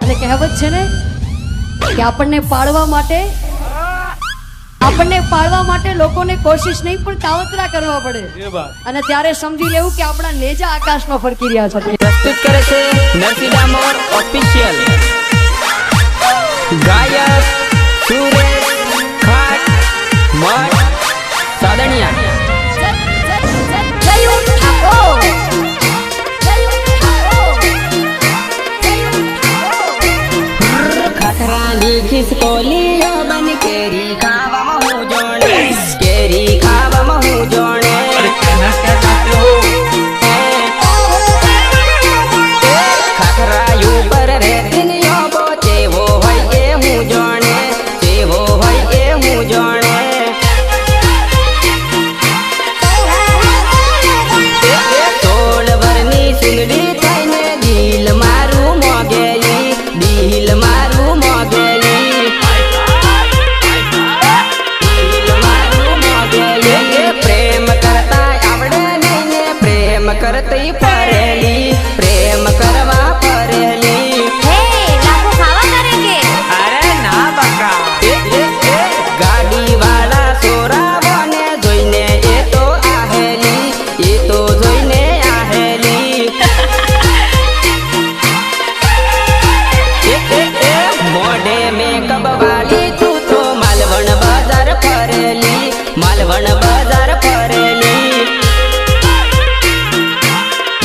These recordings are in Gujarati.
અને કહેવત છે ને કે આપણને પાળવા માટે લોકોને કોશિશ નહીં પણ કાવતરા કરવા પડે અને ત્યારે સમજી લેવું કે આપણા નેજા આકાશમાં ફરકી રહ્યા છે. પ્રસ્તુત કરે છે નરસિંહ ડામોર ઓફિશિયલ. ગાયક સુરેશ ખાટ મઠ સાદણિયા. ખખરાની ખિસકોલીઓ બન કેરી ખાવામાં હું જોણે, કેરી ખાવામાં હું જોણે. ખખરાયું પર રેતીનો ચેવો હોય એ હું જોણે, ચેવો હોય એ હું જોણે. સોળ વરની સુંદરી થઈને દિલ મારું મોગેલી, દિલ મારું મોગેલી, દિલ મારું મોગેલી. પ્રેમ કરતા આવડે નહીં ને પ્રેમ કરતી ફરેલી, પ્રેમ કરવા ફરેલી. અરે ના બકા. ગાડી વાળા સોરાવાને જોઈને એ તો આહેલી, એ તો જોઈને આહેલી. મોઢે મેકઅપ વાળી તું તો માલવણ બજાર ફરેલી, માલવણ બજાર ફરેલી,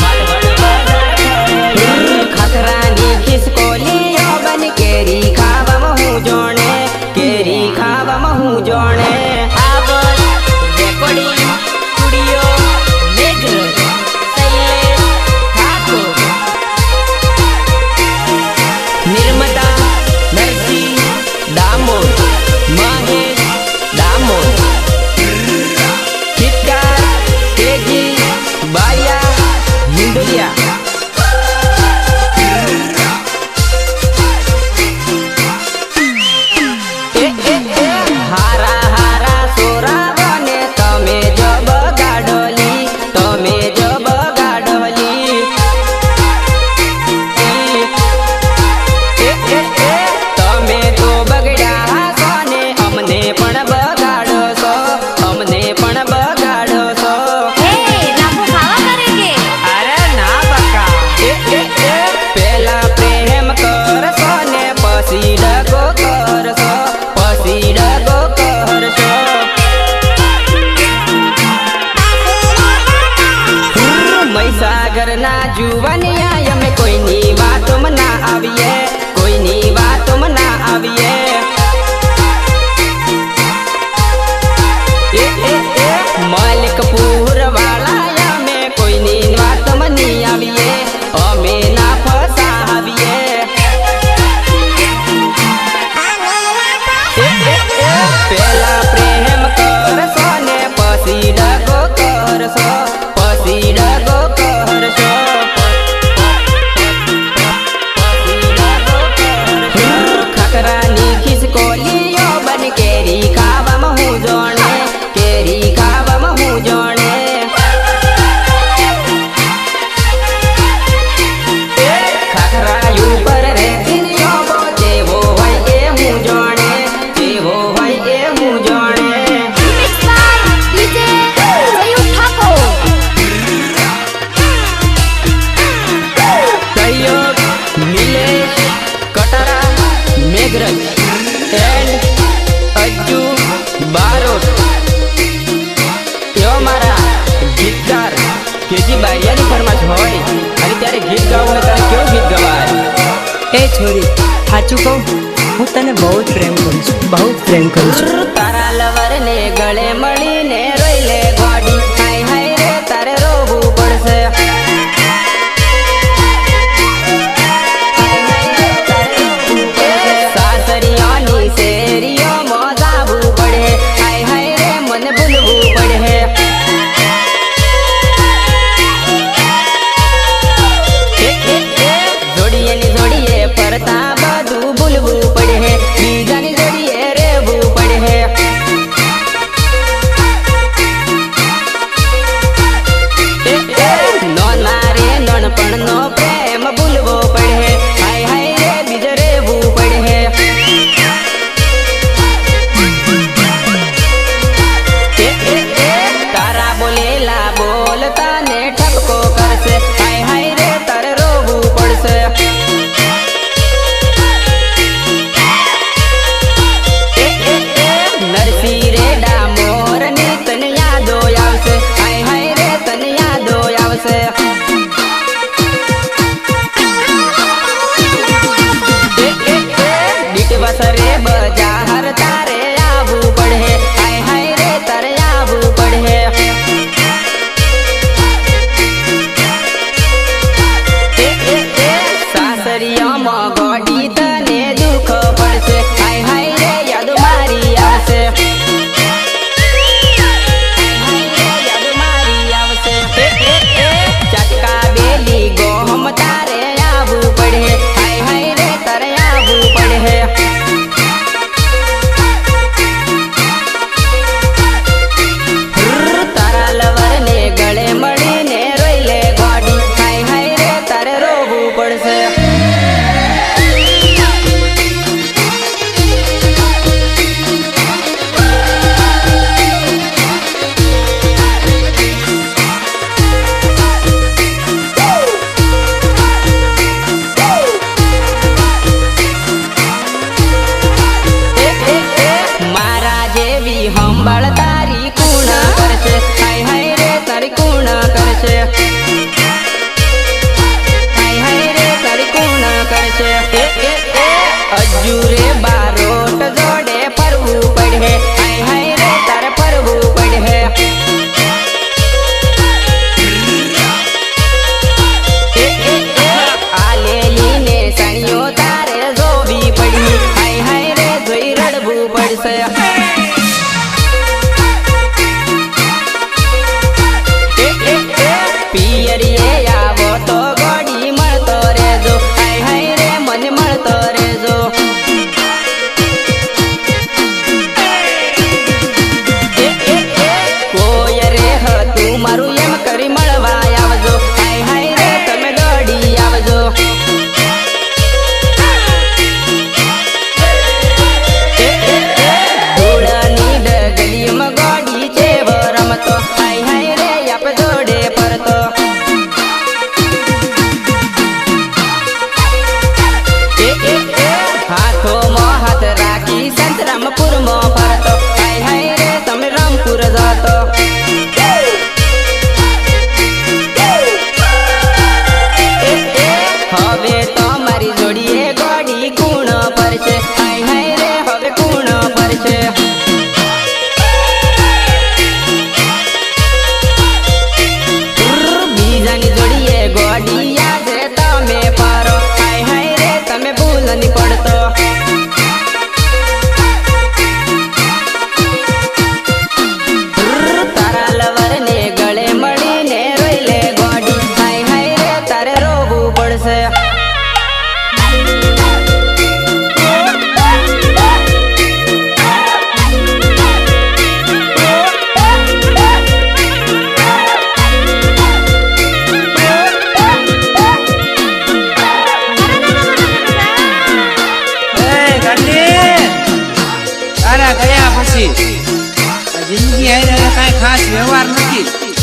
માલવણ બજાર ફરેલી. ખખરાની ખિસકોલીઓ બન કેરી ખાવામાં હું જોણે, કેરી ખાવામાં હું જોણે. આવડ રેકોર્ડિંગ સ્ટુડિયો મેઘરજ શૈલેષ ઠાકોર. નિર્મતા નરસિંહ ડામોર, મહેશ ડામોર. ગીતકાર તેજી બારિયા હિંદુલિયા. હારા હારા સોરાવાને તમે જ બગાડોલી, તમે જ બગાડોલી. તમે તો બગડ્યા છો ને અમને પણ બગાડો છો, અમને પણ બગાડો છો. અરે ના બકા. પેલા પ્રેમ કરશો ને પછી ડગો કરશો, પછી ડગો કરશો. મહીસાગરના જુવાનિયા અમે કોઈની વાતોમાં ના આવીએ, કોઈની વાતોમાં ના આવીએ. મલિકપુર વાળા અમે કોઈની વાતોમાં નહીં આવીએ, અમે ના ફસાવીએ. પેલા પ્રેમ કરશો ને પછી ડગો કરશો, પછી ડગો કરશો, પછી ડગો કરશો. ખખરાની ખિસકોલીઓ બન કેરી ખાવામાં હું જોણે, કેરી ખાવામાં હું જોણે. ખખરાયું પર રેતીનો ચેવો હોય એ હું જોણે, ચેવો હોય એ હું જોણે. સહયોગ નિલેશ કટારા મેઘરજ એન્ડ અજ્જુ બારોટ. એવા મારા ગીતકાર કેજી બારિયાની ફરમાશ હોય અને ત્યારે ગીત ગાવું હોય ત્યારે કેવું ગીત ગવાય? એ છોરી, સાચું કહું, હું તને બહુ જ પ્રેમ કરું છું, બહુ જ પ્રેમ કરું છું. તારા લવરને ગળે મળીને રોઈ લે ગોડી, હાય હાય રે તારે રોવું પડશે. સાસરીઓની શેરીઓમાં જાવું પડે, હાય હાય રે મને ભૂલવું પડે. જોડીએની જોડીએ ફરતા બધું ભૂલવું પડે, બીજાની જોડીએ રહેવું પડે.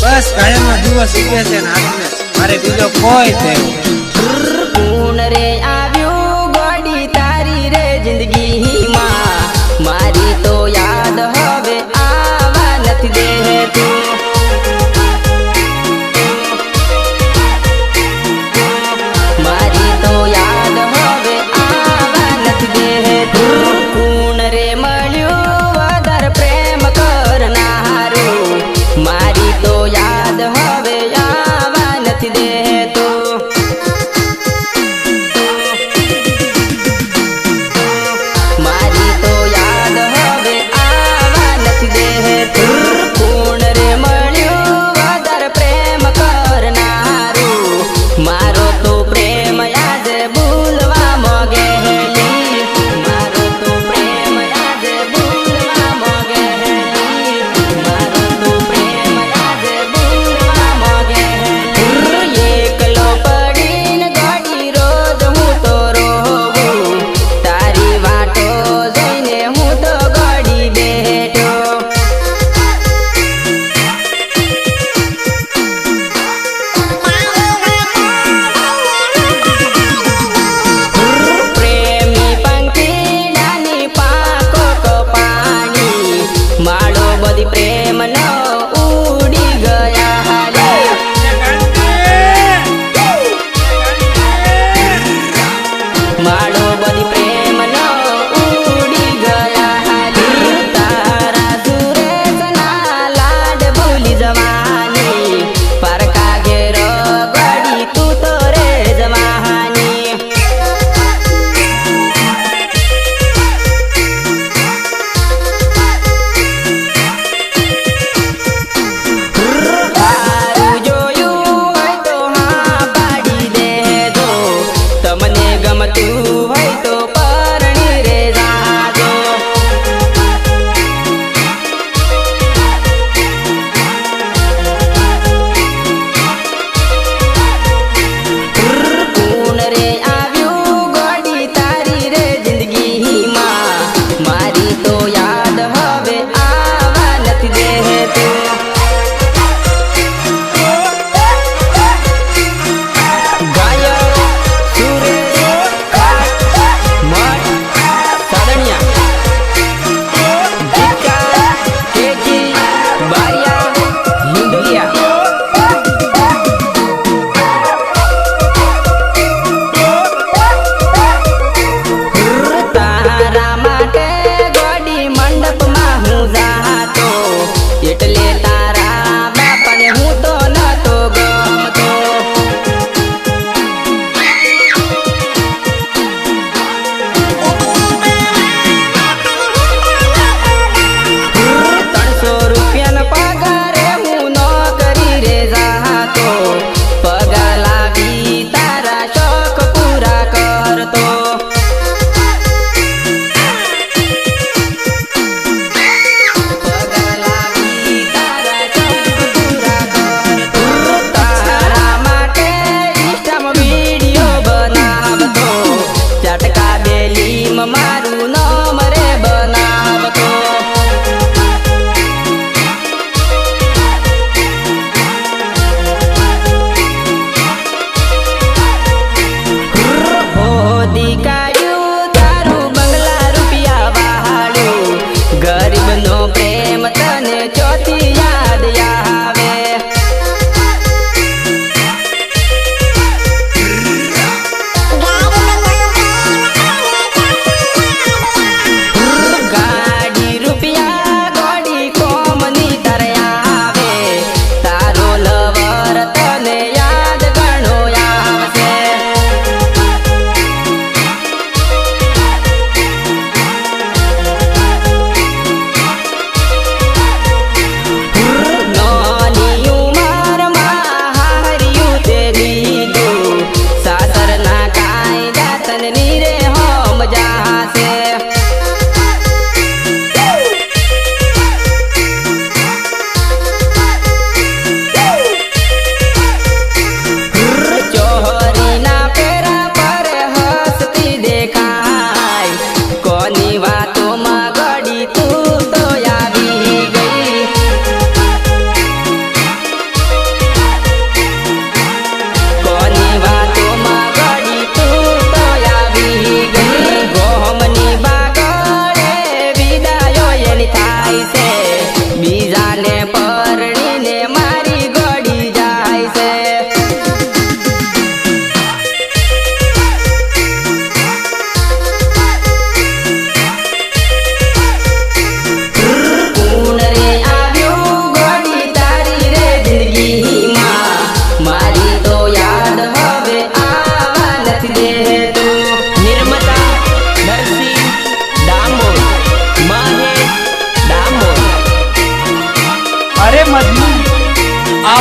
બસ કાયમનો દિવસ ઉગે છે ને હાથને મારે બીજો કોઈ થયો પૂન રે આવ્યું ગોડી તારી રે જિંદગીમાં મારી તો યાદ હવે આવા નથી દેતું મારી તો યાદ હવે આવા નથી દેતું પૂન રે મળ્યું વધારે પ્રેમ કરનારું મારી તો યાદ હવે આવા નથી દેતું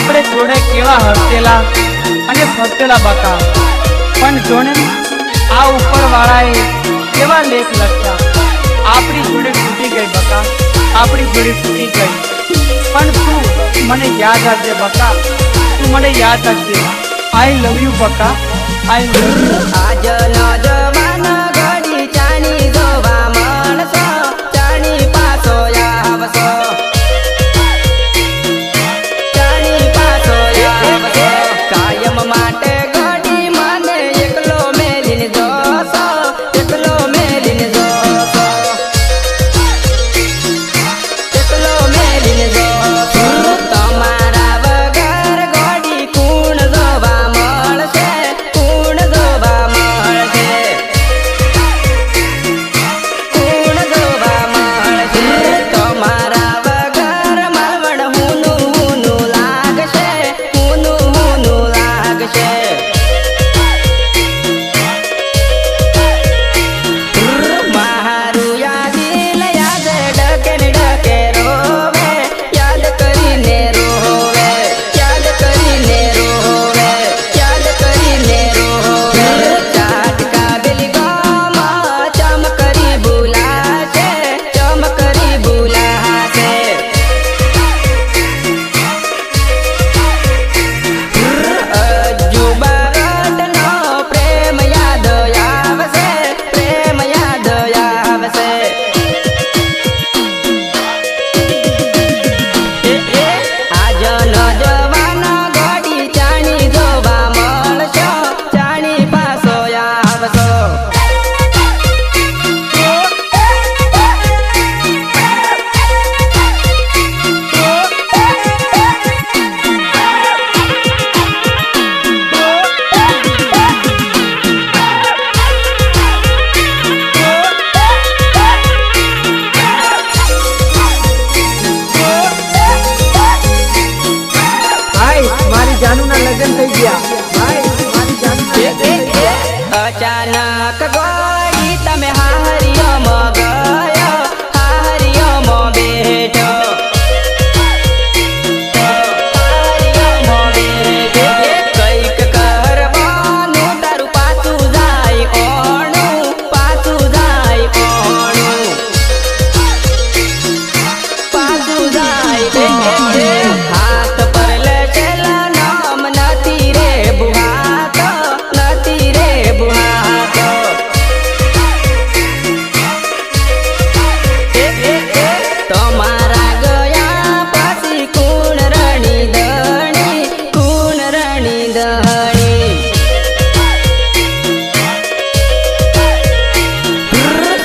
આપણે જોડે કેવા હસેલા અને ફરતેલા બકા, પણ જોને આ ઉપરવાળાએ કેવા લેખ લખ્યા. આપણી જોડે તૂટી ગઈ બકા, આપણી જોડે તૂટી ગઈ. પણ તું મને યાદ રાખજે બકા, તું મને યાદ રાખજે. આઈ લવ યુ બકા, આઈ લવ યુ. આજ નો જવાનો ઘડી ચાણી જોવા મળશો, ચાણી પાછો આવશો, ચાણી પાછો આવશો. કાયમ માટે ઘડી મને એકલો મેલીને જોશો, એકલો મેલીને જોશો, એકલો મેલીને જોશો. તમારા વગર ઘડી કુણ જોવા મળશે, કુણ જોવા મળશે, કુણ જોવા મળશે. તમારા વગર માવણ હુનું હુનું લાગશે, હુનું હુનું લાગશે. મારું યાદ યાદ ડકે ને ડકે રોવે, યાદ કરીને રોવે, યાદ કરીને રોવે, યાદ કરીને રોવે. ચાટકા બેલી ગામાં ચમકરી બોલાશે, ચમકરી બોલાશે. અજુબાટનો પ્રેમ યાદ આવશે, પ્રેમ યાદ આવશે. આજનો જવાનો ઘડી ચાણી જોવા મળશો, ચાણી પાછો આવશો. ભાઈ મારી જાનુના લગ્ન થઈ ગયા. ભાઈ મારી જાનુના લગ્ન થઈ ગયા. અચાનક ગોળી તમે હાહરિયોમાં ગયો, હાહરિયોમાં બેઠો, હાહરિયોમાં બેઠો. કંઈક કરવાનું તારું પાછું જાય ઓણું, પાછું જાય ઓણું, પાછું જાય ઓણું. હાથ પર લેચેલા નામ નથી રે બુહાતો, નથી રે બુહાતો. તમારા ગયા પછી કુણ રણી દણી, કુણ રણી દણી.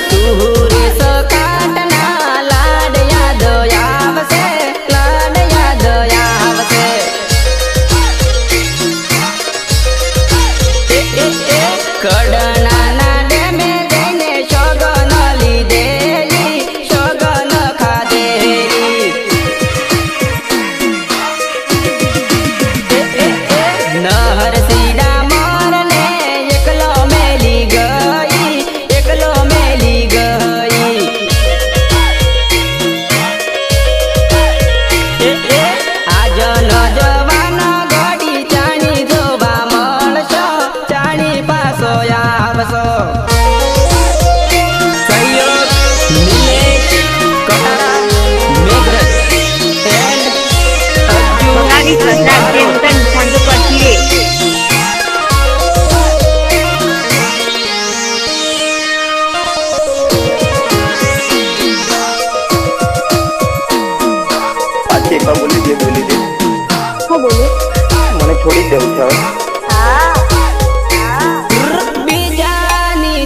સુરે સકાટના લાડ યાદ આવશે, લાડ યાદ આવશે. કડનાના ડેમે જઈને શોગન લીધેલી, શોગન ખાધેલી. નહરસીડા મોરને એકલો મેલી ગઈ, એકલો મેલી ગઈ. આજનો જવાનો ઘડી ચાણી જોવા મળશો, ચાણી પાછો આવશો. સહયોગ નિલેશ કટારા, મેઘરજ એન્ડ અજ્જુ. સોનારી પ્રસાદ ચિંતન સંઘ પછીરે પાછી એકવાર બોલી દે, બોલી દે. મને છોડી દેવું છે હવે. બીજાની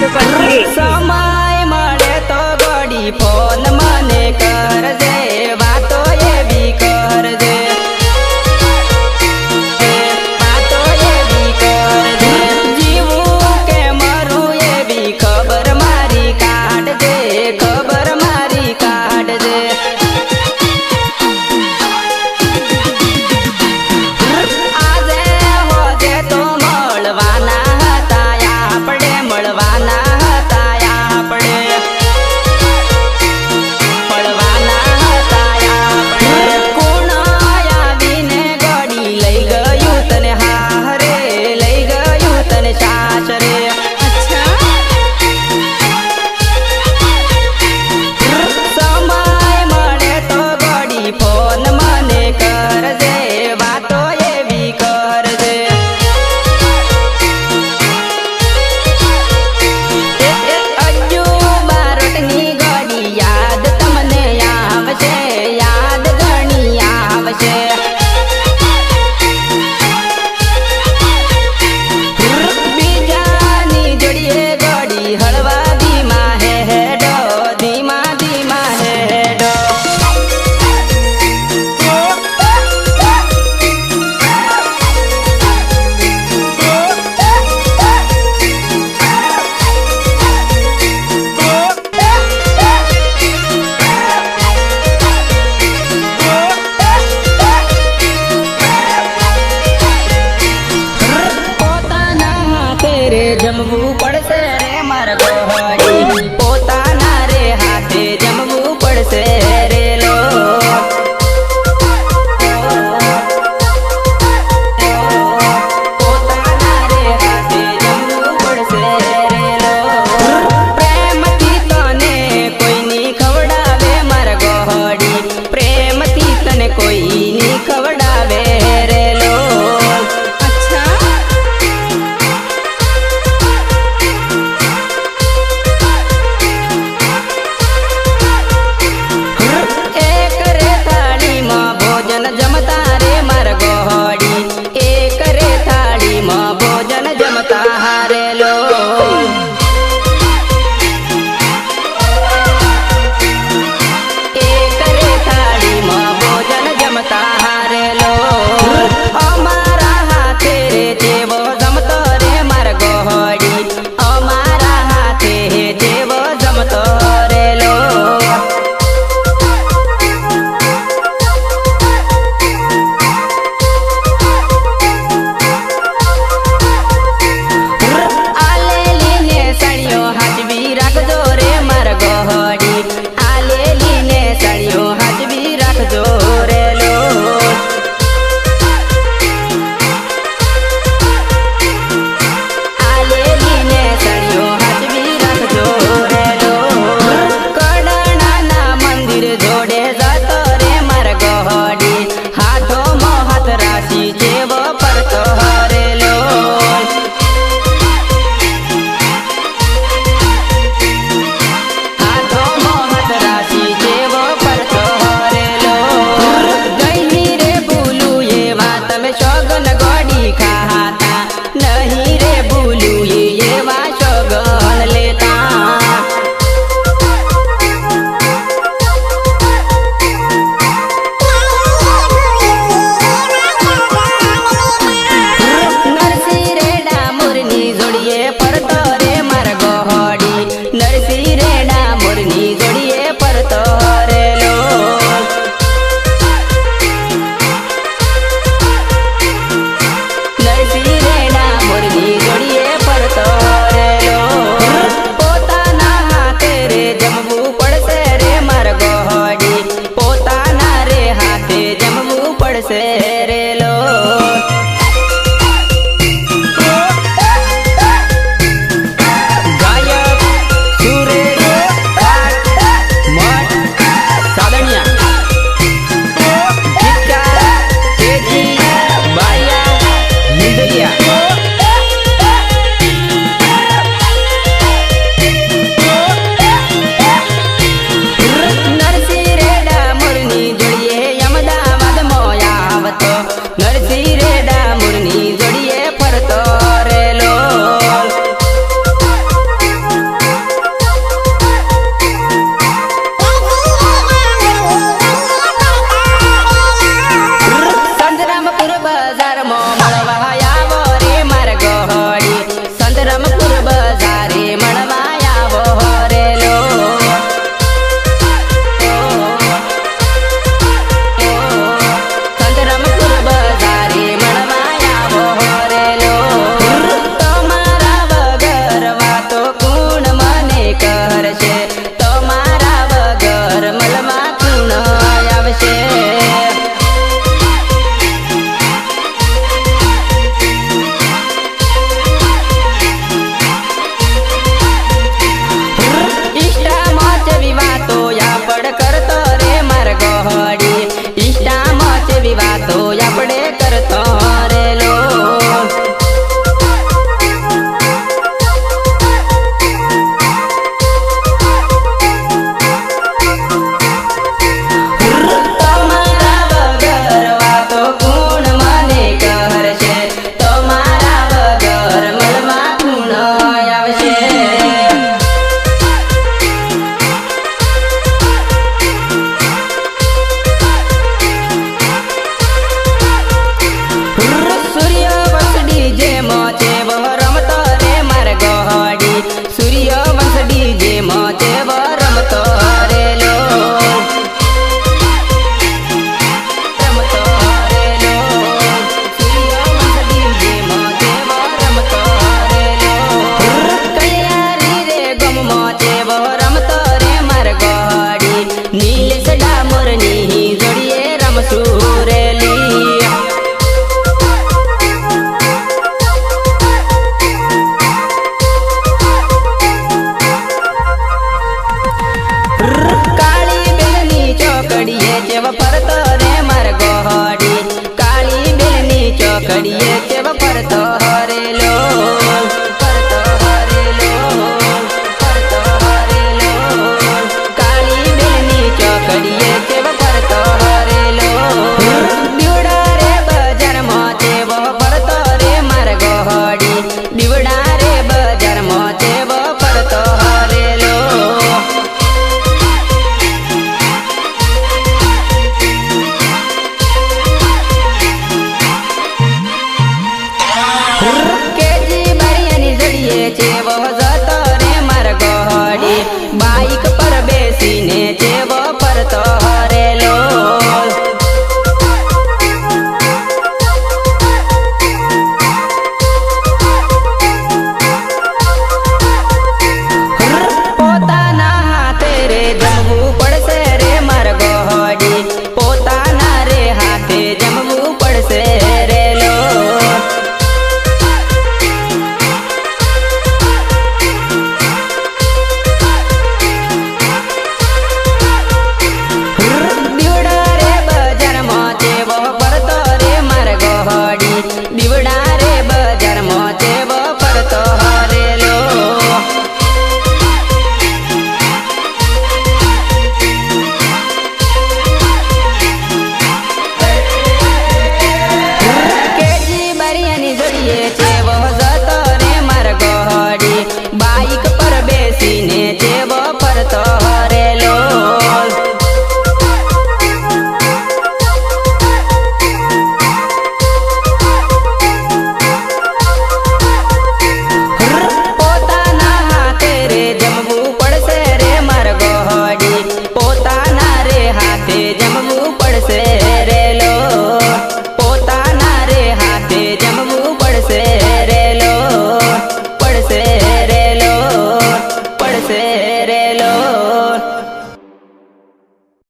ચાલુ કરજે. સમય મળે તો ગોડી ફોન મને કરજે, વાતો એવી કરજે, વાતો એવી કરજે. જીવું કે મરું એવી ખબર મારી કાઢજે, ખબર મારી કાઢજે. આજે હોજે તો મળવાના હતા આપણે, મળવાના હતા આપણે, મળવાના હતા આપણે. કોણ આવીને ગોડી લઈ ગયું તને હારે, લઈ ગયું તને સાસરે. સમય મળે તો ગોડી ફોન મને કરજે, વાતો એવી કરજે. અજુ બારોટની ગોડી યાદ તમને આવશે, યાદ ઘણી આવશે. બીજાની જોડીએ ગોડી હળવા ધીમા હેડો, ધીમા ધીમા હેડો. પોતાના હાથે રે જમવું પડશે,